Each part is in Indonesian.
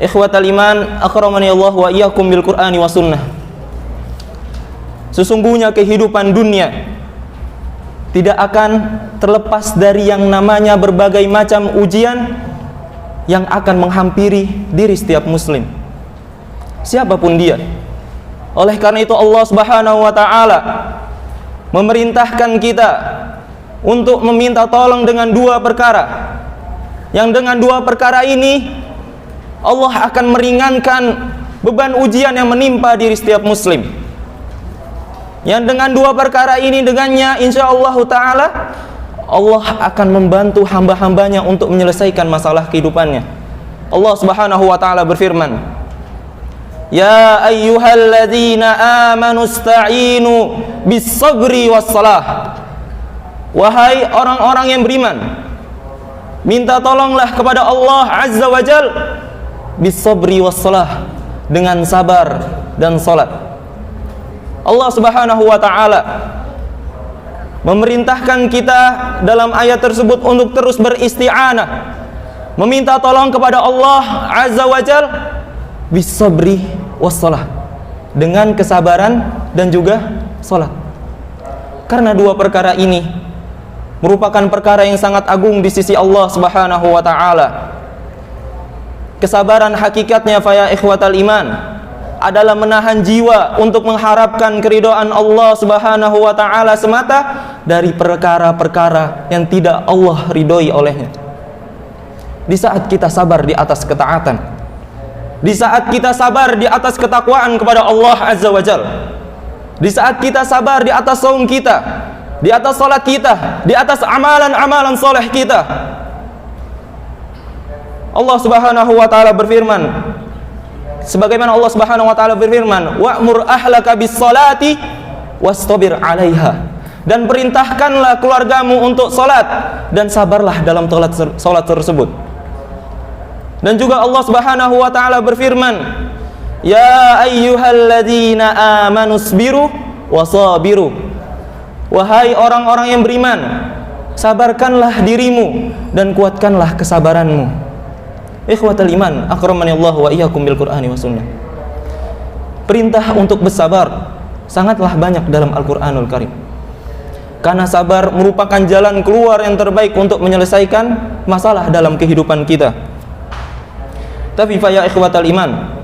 Ikhwatal iman, akramani Allah wa iyyakum bil Qur'ani wa sunnah. Sesungguhnya kehidupan dunia tidak akan terlepas dari yang namanya berbagai macam ujian yang akan menghampiri diri setiap muslim, siapapun dia. Oleh karena itu Allah Subhanahu wa taala memerintahkan kita untuk meminta tolong dengan dua perkara. Yang dengan dua perkara ini Allah akan meringankan beban ujian yang menimpa diri setiap muslim. Yang dengan dua perkara ini, dengannya insyaallah ta'ala Allah akan membantu hamba-hambanya untuk menyelesaikan masalah kehidupannya. Allah Subhanahu wa ta'ala berfirman, Ya ayyuhalladzina amanu ista'inu bis-sabri was-salah. Wahai orang-orang yang beriman, minta tolonglah kepada Allah Azza wa Jal bis-sabri was-salah, dengan sabar dan salat. Allah Subhanahu wa taala memerintahkan kita dalam ayat tersebut untuk terus beristi'anah, meminta tolong kepada Allah Azza wa Jal bis-sabri was-salah, dengan kesabaran dan juga salat. Karena dua perkara ini merupakan perkara yang sangat agung di sisi Allah Subhanahu wa taala. Kesabaran hakikatnya ya ikhwatal iman adalah menahan jiwa untuk mengharapkan keridhaan Allah Subhanahu wa taala semata dari perkara-perkara yang tidak Allah ridhoi olehnya. Di saat kita sabar di atas ketaatan, di saat kita sabar di atas ketakwaan kepada Allah Azza wa Jalla, di saat kita sabar di atas saum kita, di atas salat kita, di atas amalan-amalan soleh kita, Allah Subhanahu wa taala berfirman, sebagaimana Allah Subhanahu wa taala berfirman, wa'mur ahlaka bis-salati wastabir 'alaiha, dan perintahkanlah keluargamu untuk salat dan sabarlah dalam salat tersebut. Dan juga Allah Subhanahu wa taala berfirman, ya ayyuhalladzina amanu sabiru wasabiru. Wahai orang-orang yang beriman, sabarkanlah dirimu dan kuatkanlah kesabaranmu. Ikhwatal iman, akramani Allah wa iyyakum bil Qur'ani wa sunnah. Perintah untuk bersabar sangatlah banyak dalam Al-Qur'anul Karim. Karena sabar merupakan jalan keluar yang terbaik untuk menyelesaikan masalah dalam kehidupan kita. Tapi ya ikhwatal iman,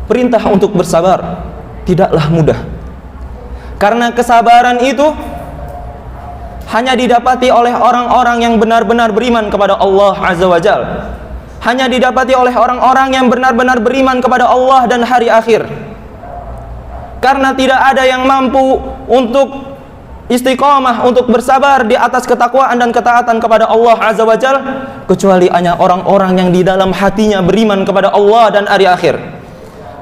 perintah untuk bersabar tidaklah mudah. Karena kesabaran itu hanya didapati oleh orang-orang yang benar-benar beriman kepada Allah Azza wa Jalla. Hanya didapati oleh orang-orang yang benar-benar beriman kepada Allah dan hari akhir. Karena tidak ada yang mampu untuk istiqamah, untuk bersabar di atas ketakwaan dan ketaatan kepada Allah Azza wa Jalla, kecuali hanya orang-orang yang di dalam hatinya beriman kepada Allah dan hari akhir,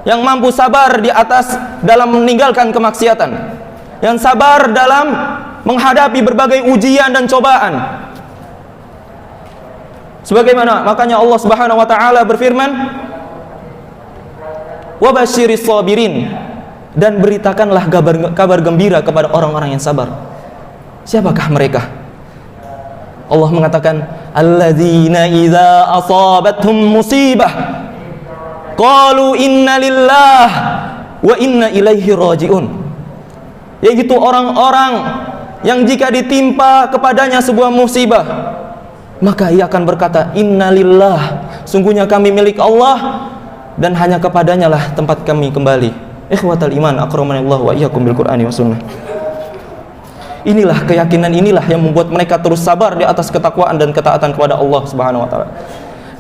yang mampu sabar di atas dalam meninggalkan kemaksiatan, yang sabar dalam menghadapi berbagai ujian dan cobaan. Sebagaimana makanya Allah Subhanahu wa taala berfirman, wa basyiris sabirin, dan beritakanlah kabar gembira kepada orang-orang yang sabar. Siapakah mereka? Allah mengatakan, alladzina idza asabathum musibah qalu inna lillah wa inna ilaihi rajiun. Yaitu orang-orang yang jika ditimpa kepadanya sebuah musibah, maka ia akan berkata, innalillah, sungguhnya kami milik Allah dan hanya kepadanya lah tempat kami kembali. Ikhwatal iman, akramani Allah wa iyyakum bil Qur'ani wa sunnah. Inilah keyakinan, inilah yang membuat mereka terus sabar di atas ketakwaan dan ketaatan kepada Allah Subhanahu wa taala.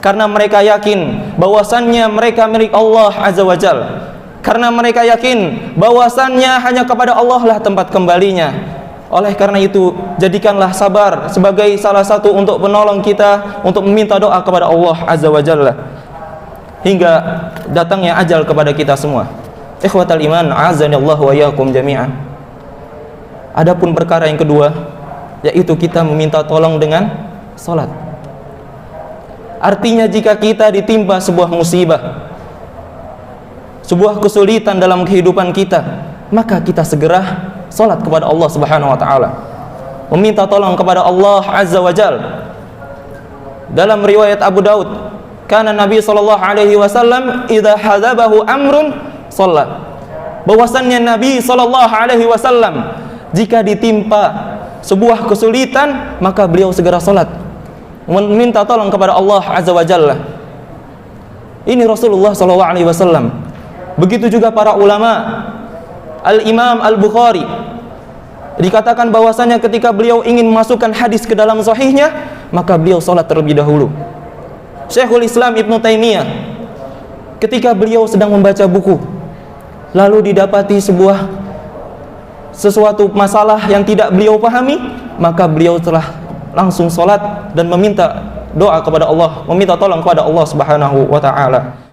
Karena mereka yakin bahwasannya mereka milik Allah Azza wa Jalla. Karena mereka yakin bahwasannya hanya kepada Allah lah tempat kembalinya. Oleh karena itu, jadikanlah sabar sebagai salah satu untuk penolong kita untuk meminta doa kepada Allah Azza wa Jalla hingga datangnya ajal kepada kita semua. Ikhwatal iman, a'azzani Allah wa iyyakum jami'an. Adapun perkara yang kedua, yaitu kita meminta tolong dengan salat. Artinya jika kita ditimpa sebuah musibah, sebuah kesulitan dalam kehidupan kita, maka kita segera salat kepada Allah Subhanahu wa taala, meminta tolong kepada Allah Azza wa Jalla. Dalam riwayat Abu Daud karena Nabi sallallahu alaihi wasallam idza hadabahu amrun shalla. Bahwasannya Nabi sallallahu alaihi wasallam jika ditimpa sebuah kesulitan maka beliau segera salat, meminta tolong kepada Allah azza wa jalla. Ini Rasulullah sallallahu alaihi wasallam. Begitu juga para ulama. Al-Imam Al-Bukhari dikatakan bahwasanya ketika beliau ingin memasukkan hadis ke dalam sahihnya, maka beliau salat terlebih dahulu. Syekhul Islam Ibnu Taimiyah ketika beliau sedang membaca buku, lalu didapati sesuatu masalah yang tidak beliau pahami, maka beliau telah langsung salat dan meminta doa kepada Allah, meminta tolong kepada Allah Subhanahu wa taala.